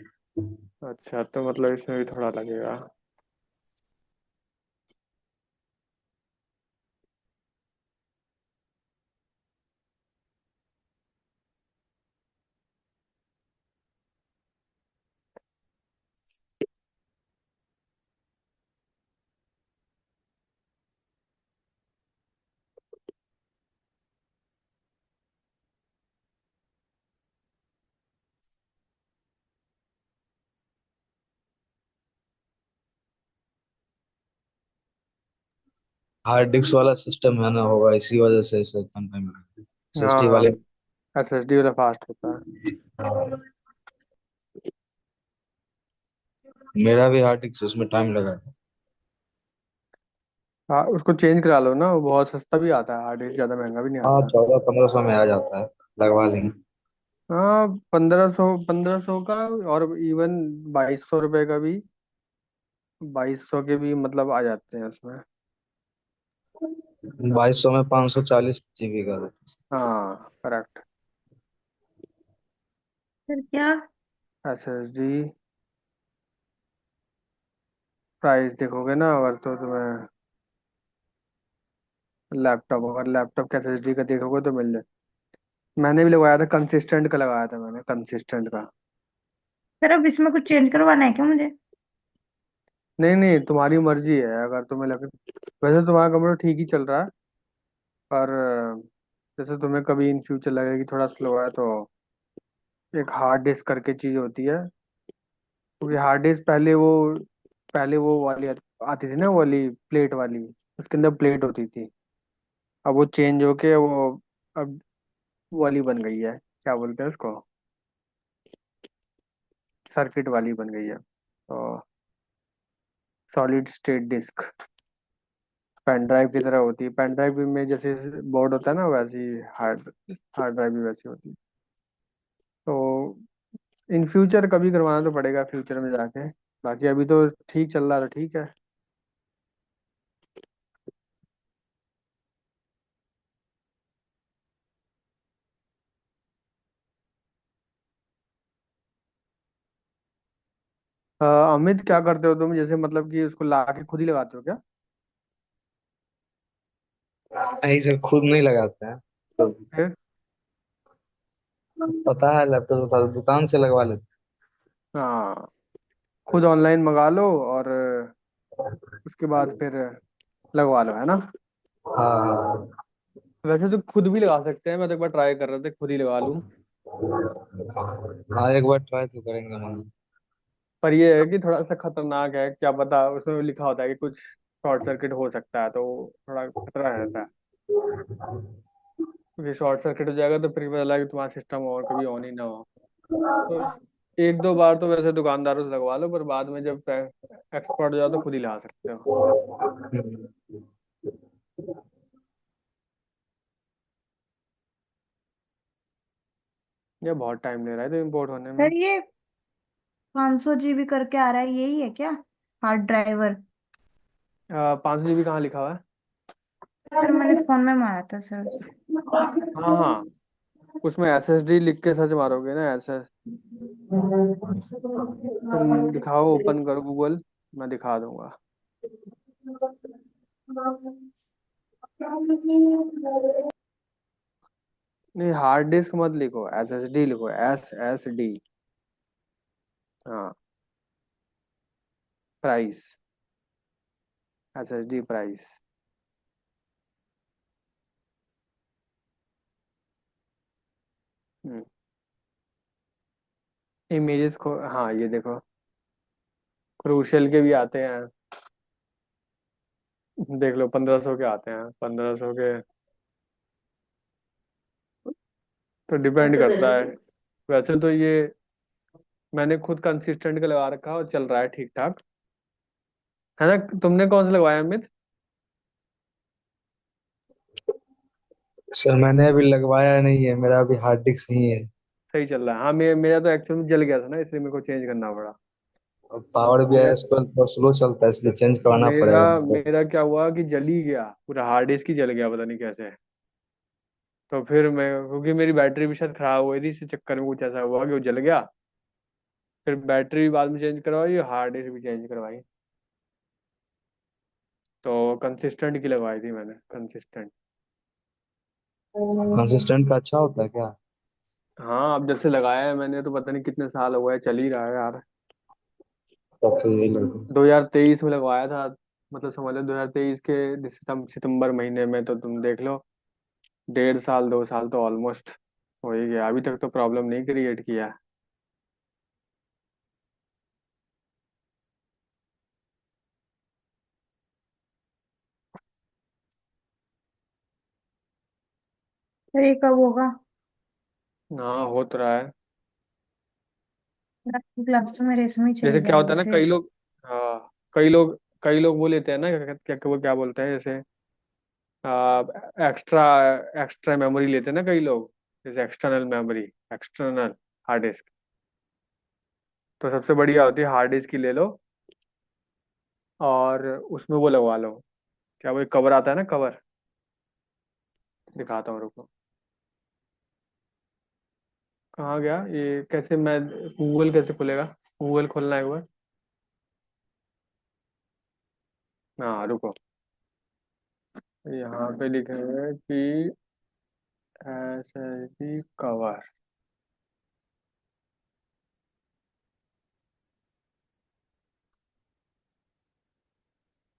अच्छा, तो मतलब इसमें भी थोड़ा लगेगा। हार्ड डिस्क वाला सिस्टम है ना, होगा इसी वजह से इसे कम टाइम लगा। हाँ एसएसडी हाँ, वाले। एसएसडी वाला फास्ट होता है। हाँ, मेरा भी हार्ड डिस्क उसमें टाइम लगा है। हाँ, उसको चेंज करा लो ना, वो बहुत सस्ता भी आता है, हार्ड डिस्क ज़्यादा महंगा भी नहीं हाँ, आता। 1400-1500 में आ जाता है। लगवा लेंगे। हाँ, 1500 का, और इवन 2200 रुपये का भी, 2200 के भी मतलब आ जाते हैं उसमें। 2200 में 540 GB का देते हैं। हाँ करेक्ट। फिर क्या? एसएसडी प्राइस देखोगे ना अगर, तो तुम्हें लैपटॉप, अगर लैपटॉप का एसएसडी का देखोगे तो मिल जाए। मैंने भी लगवाया था, कंसिस्टेंट का लगाया था मैंने, कंसिस्टेंट का। सर अब इसमें कुछ चेंज करवाना है क्या मुझे? नहीं नहीं, तुम्हारी मर्जी है, अगर तुम्हें लगे। वैसे तुम्हारा कंप्यूटर ठीक ही चल रहा है, पर जैसे तुम्हें कभी इन फ्यूचर लगे कि थोड़ा स्लो है, तो एक हार्ड डिस्क करके चीज होती है। क्योंकि हार्ड डिस्क पहले वो वाली आती थी ना, वो वाली प्लेट वाली, उसके अंदर प्लेट होती थी। अब वो चेंज होके वो अब वो वाली बन गई है, क्या बोलते हैं उसको, सर्किट वाली बन गई है, तो solid state disk. Pen drive की तरह होती है, पेन ड्राइव में जैसे बोर्ड होता है ना, वैसी हार्ड हार्ड ड्राइव भी वैसी होती है। तो इन फ्यूचर कभी करवाना तो पड़ेगा, फ्यूचर में जाके। बाकी अभी तो ठीक चल रहा है, तो ठीक है। अमित, क्या करते हो तुम, जैसे मतलब कि उसको ला के खुद ही लगाते हो क्या? नहीं सर, खुद नहीं लगाते हैं। तो फिर? पता है, लैपटॉप तो दुकान से लगवा लेते हाँ, खुद ऑनलाइन मंगा लो, और उसके बाद फिर लगवा लो, है ना। हैं। हाँ वैसे तो खुद भी लगा सकते हैं, मैं तो एक बार ट्राई कर रहा था खुद ही लगा लूं। हाँ, एक बार ट्राई तो करेंगे हम। पर ये है कि थोड़ा सा खतरनाक है, क्या पता उसमें लिखा होता है कि कुछ शॉर्ट सर्किट हो सकता है, तो थोड़ा खतरा रहता है। क्योंकि शॉर्ट सर्किट हो जाएगा तो फिर पता लगा कि तुम्हारा सिस्टम और कभी ऑन ही ना हो। तो एक दो बार तो वैसे दुकानदारों से लगवा लो, पर बाद में जब एक्सपर्ट हो जाओ तो खुद ही लगा सकते हो। ये बहुत टाइम ले रहा है तो इम्पोर्ट होने में। सर ये 500 GB करके आ रहा है, यही है क्या हार्ड ड्राइवर? 500 GB कहाँ लिखा हुआ है? सर मैंने फोन में मारा था सर। हाँ हाँ, उसमें एसएसडी लिख के सर्च मारोगे ना, ऐसे। तुम दिखाओ, ओपन करो गूगल, मैं दिखा दूंगा। नहीं, हार्ड डिस्क मत लिखो, एसएसडी लिखो, SSD। हाँ, प्राइस, SSD प्राइस। इमेजेस को, हाँ ये देखो, क्रूशल के भी आते हैं। देख लो, 1500 के आते हैं, 1500 के। तो डिपेंड करता है। वैसे तो ये मैंने खुद कंसिस्टेंट का लगा रखा है और चल रहा है ठीक ठाक, है ना। तुमने कौन सा लगवाया अमित? सर मैंने अभी लगवाया नहीं है, मेरा अभी हार्ड डिस्क ही है। सही चल रहा है। हाँ, मेरा तो एक्चुअल में जल गया था ना, इसलिए मेरे को चेंज करना पड़ा। और पावर भी है मेरा इस पर, थोड़ा स्लो चलता है, इसलिए चेंज करवाना मेरा पड़ेगा हमको। मेरा क्या हुआ कि जल ही गया, पूरा हार्ड डिस्क ही जल गया, पता नहीं कैसे। तो फिर मैं, क्योंकि मेरी बैटरी भी शायद खराब हो गई थी, इसी चक्कर में कुछ ऐसा हुआ कि वो जल गया। फिर बैटरी भी बाद में चेंज करवाई, हार्ड डिस्क भी चेंज करवाई। तो कंसिस्टेंट की लगवाई थी मैंने, कंसिस्टेंट। कंसिस्टेंट का अच्छा होता है क्या? हाँ, अब जब से लगाया है मैंने तो पता नहीं कितने साल हो गए, चल ही रहा है यार। तब तो यही लगा। 2023 में लगवाया था, मतलब समझ लो 2023 के सितंबर महीने में, तो तुम देख लो, 1.5 साल 2 साल तो ऑलमोस्ट हो ही गया, अभी तक तो प्रॉब्लम नहीं क्रिएट किया। सर ये कब होगा? हाँ हो तो रहा है। क्लास तो मेरे इसमें ही चली जैसे क्या होता जाएगी है ना, कई फिर। लोग, हाँ कई लोग वो लेते हैं ना, क्या क्या क्या- वो क्या बोलते हैं, जैसे एक्स्ट्रा एक्स्ट्रा मेमोरी लेते हैं ना कई लोग, जैसे external memory, external hard disk. तो सबसे बढ़िया होती है हार्ड डिस्क की ले लो, और उसमें वो लगवा लो, क्या वो कवर आता है ना, कवर, दिखाता हूँ रुको। कहाँ गया ये, कैसे मैं, गूगल कैसे खुलेगा, गूगल खोलना है एक बार। हाँ रुको, यहाँ पे लिखे हुए हैं कि SSD कवर।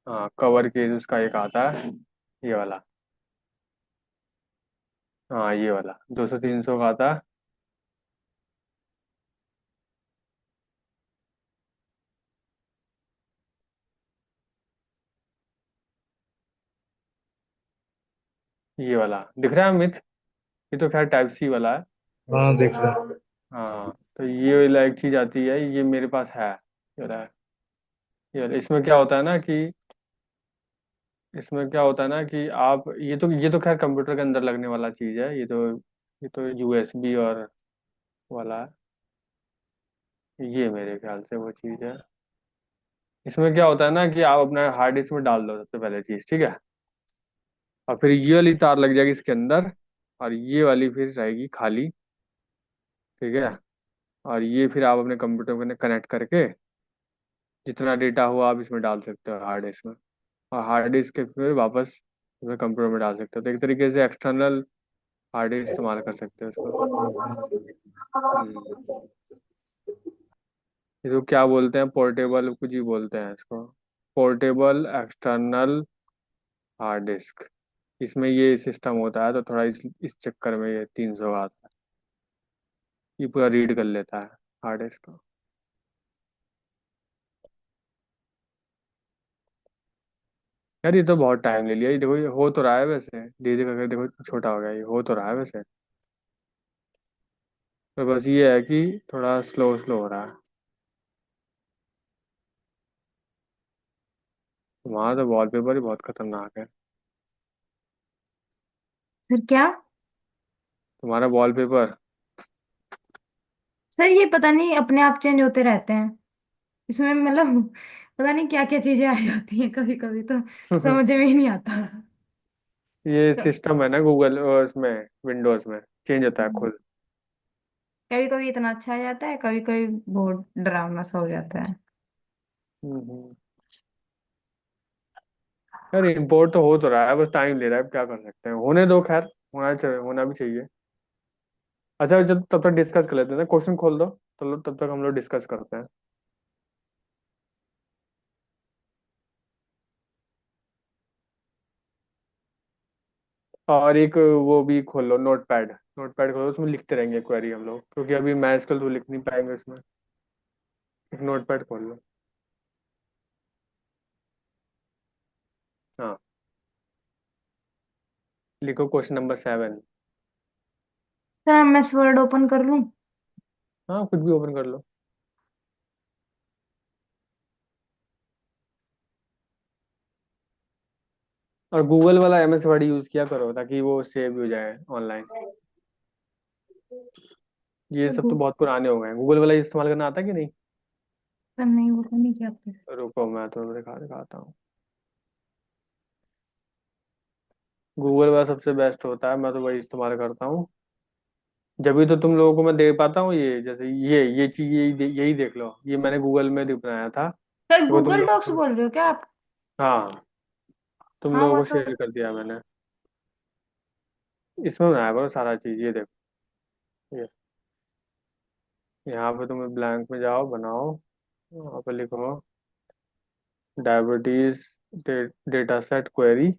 हाँ कवर केस उसका एक आता है, ये वाला। हाँ ये वाला 200-300 का आता है। ये वाला दिख रहा है अमित, ये तो खैर टाइप सी वाला है। हाँ देख रहा हूँ। हाँ तो ये वाला एक चीज आती है, ये मेरे पास है, ये वाला है। ये वाला, इसमें क्या होता है ना कि, इसमें क्या होता है ना कि आप, ये तो खैर कंप्यूटर के अंदर लगने वाला चीज है, ये तो USB और वाला है। ये मेरे ख्याल से वो चीज है। इसमें क्या होता है ना कि आप अपना हार्ड डिस्क में डाल दो सबसे पहले चीज, ठीक है, और फिर ये वाली तार लग जाएगी इसके अंदर, और ये वाली फिर रहेगी खाली, ठीक है। और ये फिर आप अपने कंप्यूटर में कनेक्ट करके जितना डेटा हुआ आप इसमें डाल सकते हो हार्ड डिस्क में, और हार्ड डिस्क के फिर वापस अपने कंप्यूटर में डाल सकते हो, तो एक तरीके से एक्सटर्नल हार्ड डिस्क इस्तेमाल कर सकते हो इसको। हम्म। इसको क्या बोलते हैं, पोर्टेबल कुछ ही बोलते हैं इसको, पोर्टेबल एक्सटर्नल हार्ड डिस्क। इसमें ये सिस्टम होता है, तो थोड़ा इस चक्कर में ये 300 का आता है, ये पूरा रीड कर लेता है हार्ड डिस्क को। यार ये तो बहुत टाइम ले लिया, ये देखो ये हो तो रहा है वैसे, धीरे धीरे करके देखो छोटा हो गया, ये हो तो रहा है वैसे, पर बस ये है कि थोड़ा स्लो स्लो हो रहा है। तुम्हारा तो वॉलपेपर ही बहुत खतरनाक है। फिर क्या? तुम्हारा वॉलपेपर। सर ये पता नहीं अपने आप चेंज होते रहते हैं इसमें, मतलब पता नहीं क्या क्या चीजें आ जाती हैं कभी कभी तो समझ में ही नहीं आता। ये सब सिस्टम है ना गूगल उसमें, विंडोज में चेंज होता है खुद। कभी कभी इतना अच्छा आ जाता है, कभी कभी बहुत डरावना सा हो जाता है। हम्म। यार इम्पोर्ट तो हो तो रहा है, बस टाइम ले रहा है, अब क्या कर सकते हैं, होने दो खैर, होना भी चाहिए। अच्छा जब तब तक डिस्कस कर लेते हैं ना, क्वेश्चन खोल दो, तो तब तक हम लोग डिस्कस करते हैं। और एक वो भी खोल लो, नोटपैड, नोटपैड खोलो, उसमें लिखते रहेंगे क्वेरी हम लोग, क्योंकि अभी मैथ्स कल तो लिख नहीं पाएंगे उसमें। एक नोटपैड खोल लो। हाँ लिखो क्वेश्चन नंबर 7। सर मैं वर्ड ओपन कर लूं? हाँ कुछ भी ओपन कर लो। और गूगल वाला MS वर्ड यूज किया करो, ताकि वो सेव भी हो जाए ऑनलाइन। ये सर सब तो बहुत पुराने हो गए हैं, गूगल वाला इस्तेमाल करना आता कि नहीं। सर नहीं, वो तो नहीं किया आपने। रुको मैं तो दिखाता हूँ। गूगल वाला सबसे बेस्ट होता है, मैं तो वही इस्तेमाल करता हूँ। जब भी तो तुम लोगों को मैं दे पाता हूँ, ये जैसे ये चीज यही देख लो, ये मैंने गूगल में बनाया था। सर देखो गूगल डॉक्स बोल रहे हो क्या आप? हाँ तुम हाँ लोगों वो को तो। शेयर कर दिया मैंने, इसमें बनाया करो सारा चीज, ये देखो, ये यहाँ पे तुम ब्लैंक में जाओ, बनाओ, वहाँ पे लिखो डायबिटीज डेटा सेट क्वेरी।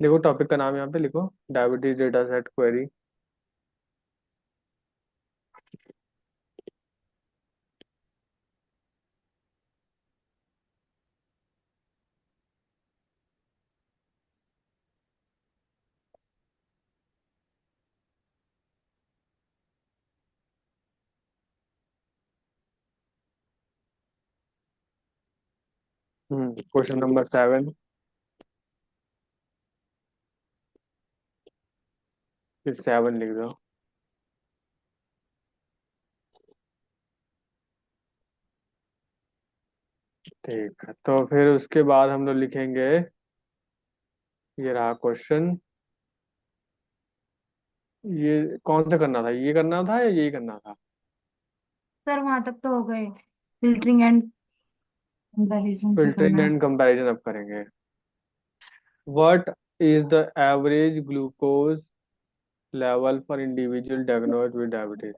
लिखो टॉपिक का नाम, यहाँ पे लिखो diabetes data set query. Question number 7, फिर 7 लिख दो। ठीक है, तो फिर उसके बाद हम लोग लिखेंगे, ये रहा क्वेश्चन। ये कौन सा करना था, ये करना था या यही करना था? सर वहां तक तो हो गए, फिल्टरिंग एंड कंपैरिजन से फिल्टरिंग करना है। एंड कंपैरिजन अब करेंगे। What is the average glucose level for individual diagnosed with diabetes?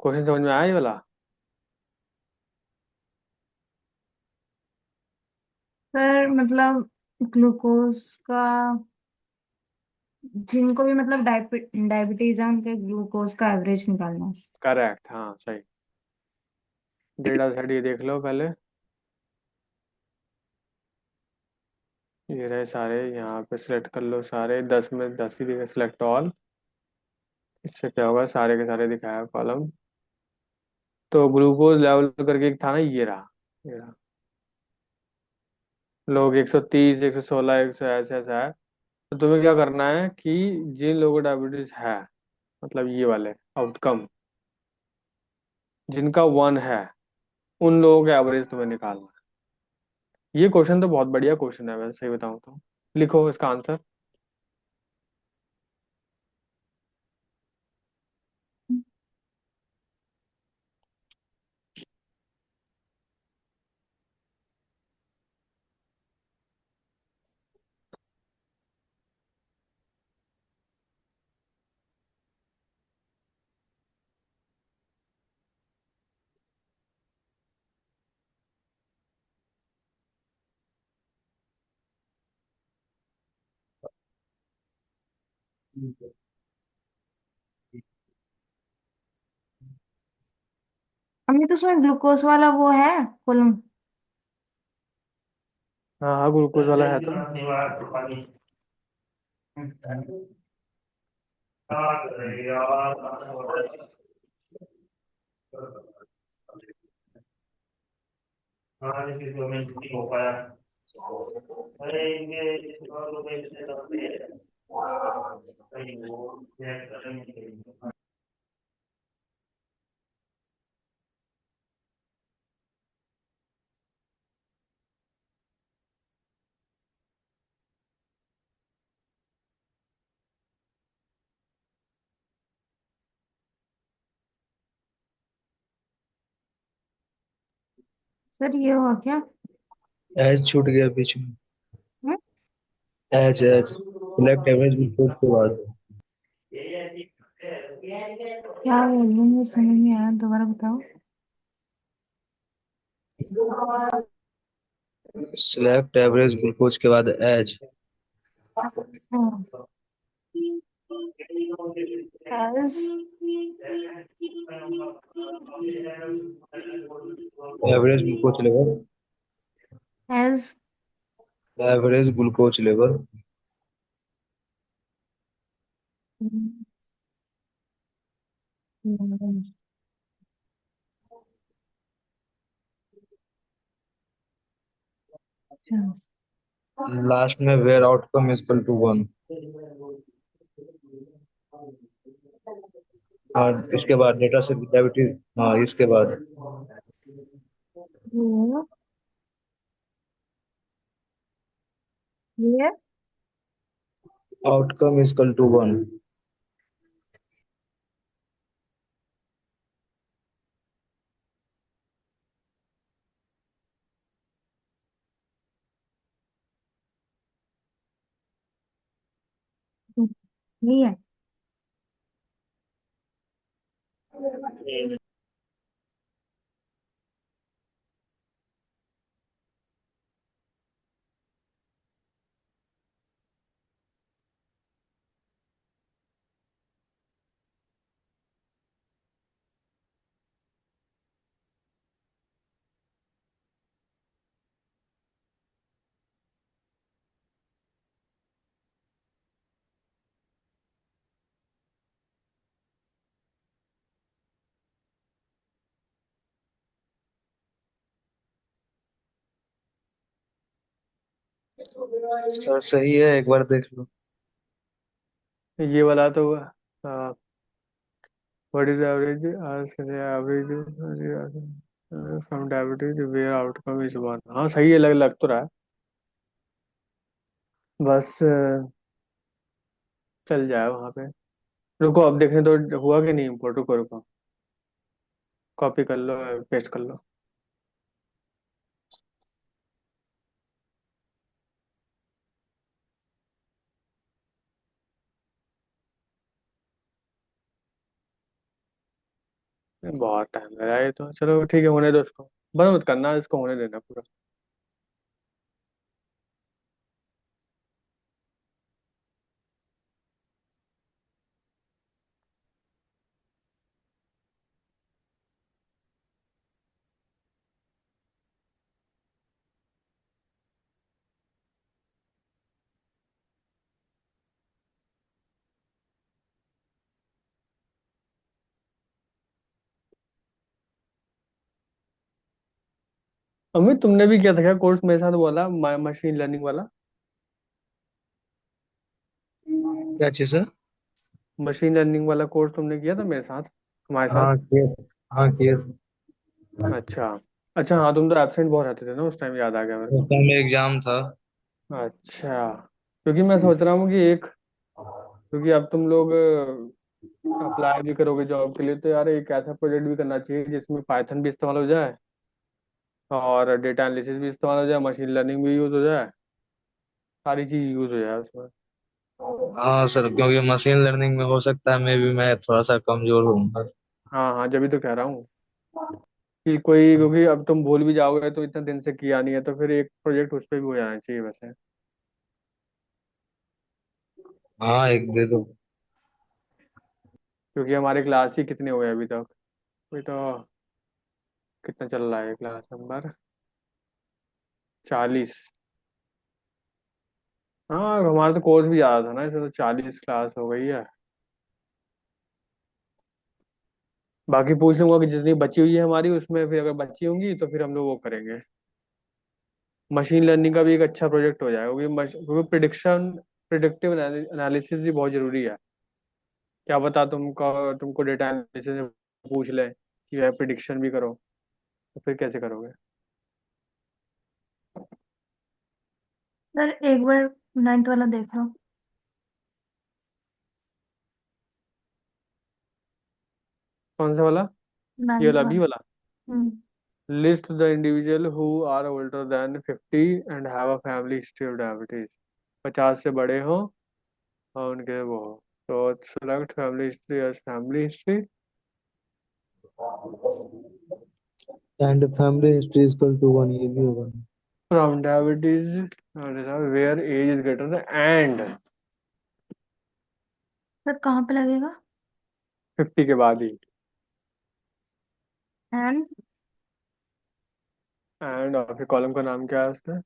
Question समझ में आया ये वाला? सर मतलब ग्लूकोज का, जिनको भी मतलब डायबिटीज है उनके ग्लूकोज का एवरेज निकालना है। करेक्ट, हाँ सही। डेटा सेट ये देख लो पहले। ये रहे सारे, यहाँ पे सिलेक्ट कर लो सारे, 10 में 10 ही दिखे, सिलेक्ट ऑल। इससे क्या होगा, सारे के सारे दिखाया कॉलम। तो ग्लूकोज लेवल करके एक था ना, ये रहा। लोग 130, 116, 100 ऐसे ऐसा है। तो तुम्हें क्या करना है कि जिन लोगों को डायबिटीज है, मतलब ये वाले आउटकम, जिनका 1 है, उन लोगों का एवरेज तुम्हें निकालना है। ये क्वेश्चन तो बहुत बढ़िया क्वेश्चन है, वैसे सही बताऊं तो। लिखो इसका आंसर। अम्मी तो उसमें ग्लूकोज वाला वो है कॉलम। हाँ हाँ, ग्लूकोज वाला है तो। सर ये हुआ क्या? एज छूट गया बीच में। Hmm? Age age select average glucose के बाद। क्या बोल रही हूँ, मुझे समझ नहीं आया, दोबारा बताओ। सिलेक्ट एवरेज ग्लूकोज के बाद age. Age average glucose level. Age average glucose level. Last में where outcome is equal to 1। और इसके बाद डेटा से डायबिटीज, हाँ इसके बाद ये आउटकम इज इक्वल टू 1। नहीं है। सर सही है, एक बार देख लो। ये वाला तो what is average average from diabetes where outcome is one. हाँ सही है, लग तो रहा है। बस चल जाए वहां पे। रुको अब देखने तो हुआ कि नहीं इम्पोर्ट। रुको रुको, कॉपी कर लो, पेस्ट कर लो। बहुत टाइम लग रहा है ये तो। चलो ठीक है, होने दो इसको। बंद मत करना, इसको होने देना पूरा। अमित तुमने भी किया था क्या कोर्स मेरे साथ बोला, मशीन लर्निंग वाला? क्या चीज सर? मशीन लर्निंग वाला कोर्स तुमने किया था मेरे साथ, हमारे साथ? हाँ किए थे। हाँ किए थे। अच्छा। अच्छा हाँ, तुम तो एब्सेंट बहुत रहते थे ना उस टाइम, याद आ गया मेरे उस को। टाइम एग्जाम था। अच्छा। क्योंकि मैं सोच रहा हूँ कि एक, क्योंकि अब तुम लोग अप्लाई भी करोगे जॉब के लिए, तो यार एक ऐसा प्रोजेक्ट भी करना चाहिए जिसमें पाइथन भी इस्तेमाल हो जाए और डेटा एनालिसिस भी इस्तेमाल हो जाए, मशीन लर्निंग भी यूज हो जाए, सारी चीज यूज हो जाए उसमें। हाँ सर, क्योंकि मशीन लर्निंग में हो सकता है मैं थोड़ा सा कमजोर हूँ। हाँ हाँ, जब भी तो कह रहा हूँ कि कोई, क्योंकि अब तुम भूल भी जाओगे तो इतना दिन से किया नहीं है, तो फिर एक प्रोजेक्ट उस पर भी हो जाना चाहिए वैसे। हाँ एक दे दो। क्योंकि हमारे क्लास ही कितने हुए अभी तक, अभी तो कितना चल रहा है क्लास नंबर? 40। हाँ हमारा तो कोर्स भी ज़्यादा था ना, इसमें तो 40 क्लास हो गई है। बाकी पूछ लूंगा कि जितनी बची हुई है हमारी उसमें, फिर अगर बची होंगी तो फिर हम लोग वो करेंगे। मशीन लर्निंग का भी एक अच्छा प्रोजेक्ट हो जाएगा, क्योंकि प्रिडिक्टिव एनालिसिस भी बहुत जरूरी है। क्या बता तुमको डेटा एनालिसिस में पूछ ले कि यह प्रिडिक्शन भी करो, तो फिर कैसे करोगे? सर एक बार 9th वाला देख लो। कौन सा वाला? ये 9th वाला, बी वाला। वाला? Hmm. List the individual who are older than 50 and have a family history of diabetes. 50 से बड़े हो और उनके वो हो। तो select family history as family history and family history is equal to 1, ये भी होगा। From diabetes where age is greater and sir कहाँ पे लगेगा? 50 के बाद ही। एंड एंड आपके कॉलम का नाम क्या है उसका?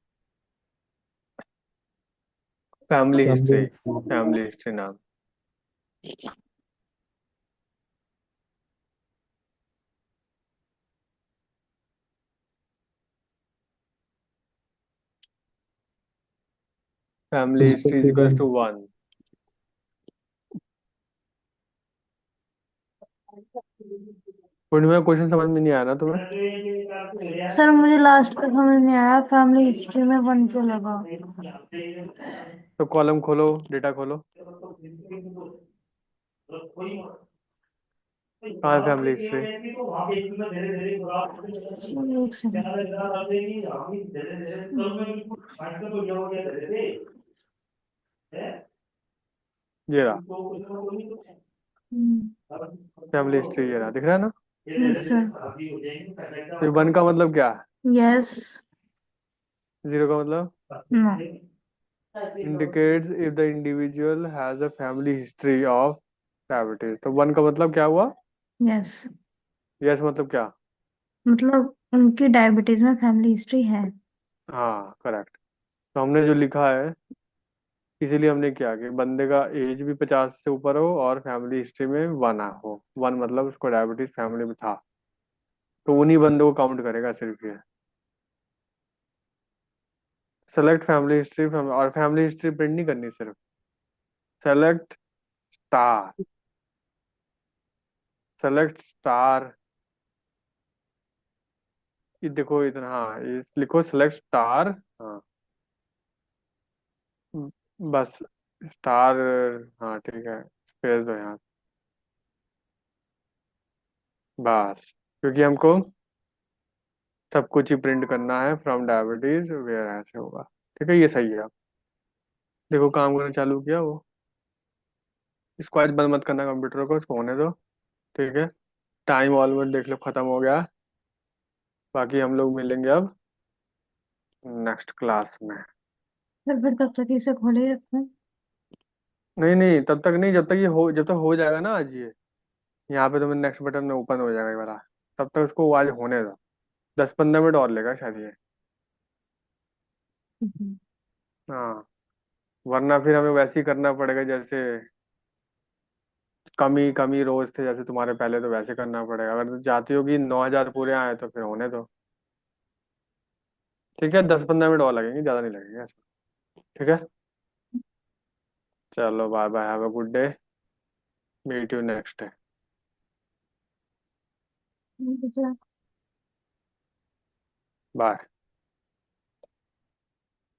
Family family history. History. Family history नाम। Family is equal history is to equal 1। To 1। Purnima question समझ में नहीं आया ना तुम्हें? सर मुझे लास्ट का समझ नहीं आया, फैमिली हिस्ट्री में 1 क्यों लगा? तो कॉलम खोलो, डेटा खोलो, कहाँ है फैमिली हिस्ट्री? एक सेकंड। ये रहा हम्म। फैमिली हिस्ट्री, ये रहा, दिख रहा है ना? Yes sir. तो 1 का मतलब क्या है? यस। 0 का मतलब? No. indicates if the individual has a family history of diabetes। तो 1 का मतलब क्या हुआ? यस। यस मतलब क्या? मतलब उनकी डायबिटीज में फैमिली हिस्ट्री है। हाँ करेक्ट। तो हमने जो लिखा है, इसीलिए हमने क्या कि बंदे का एज भी 50 से ऊपर हो और फैमिली हिस्ट्री में 1 हो। 1 मतलब उसको डायबिटीज फैमिली में था, तो उन्हीं बंदों को काउंट करेगा सिर्फ ये। सेलेक्ट फैमिली हिस्ट्री, और फैमिली हिस्ट्री प्रिंट नहीं करनी सिर्फ, सेलेक्ट स्टार, सेलेक्ट स्टार। ये देखो इतना, हाँ ये लिखो सेलेक्ट स्टार। हाँ बस स्टार। हाँ ठीक है, स्पेस दो यहाँ, बस, क्योंकि हमको सब कुछ ही प्रिंट करना है, फ्रॉम डायबिटीज वेयर ऐसे होगा। ठीक है, ये सही है। अब देखो काम करना चालू किया वो। इसको आज बंद मत करना कंप्यूटर को, इसको होने दो। ठीक है, टाइम ऑलमोस्ट देख लो खत्म हो गया। बाकी हम लोग मिलेंगे अब नेक्स्ट क्लास में। सर फिर तब तक इसे खोले ही रखूं? नहीं नहीं, तब तक नहीं, जब तक हो जाएगा ना आज ये, यहाँ पे तुम्हें नेक्स्ट बटन में ओपन हो जाएगा ये वाला। तब तक उसको आज होने दो, 10-15 मिनट और लेगा शायद ये। हम्म। हाँ, वरना फिर हमें वैसे ही करना पड़ेगा जैसे कमी कमी रोज थे जैसे तुम्हारे पहले, तो वैसे करना पड़ेगा। अगर तुम चाहती हो कि 9,000 पूरे आए तो फिर होने दो। ठीक है, 10-15 मिनट और लगेंगे, ज्यादा नहीं लगेंगे। ठीक है, चलो bye bye, have a good day, meet you next day, sir. Bye.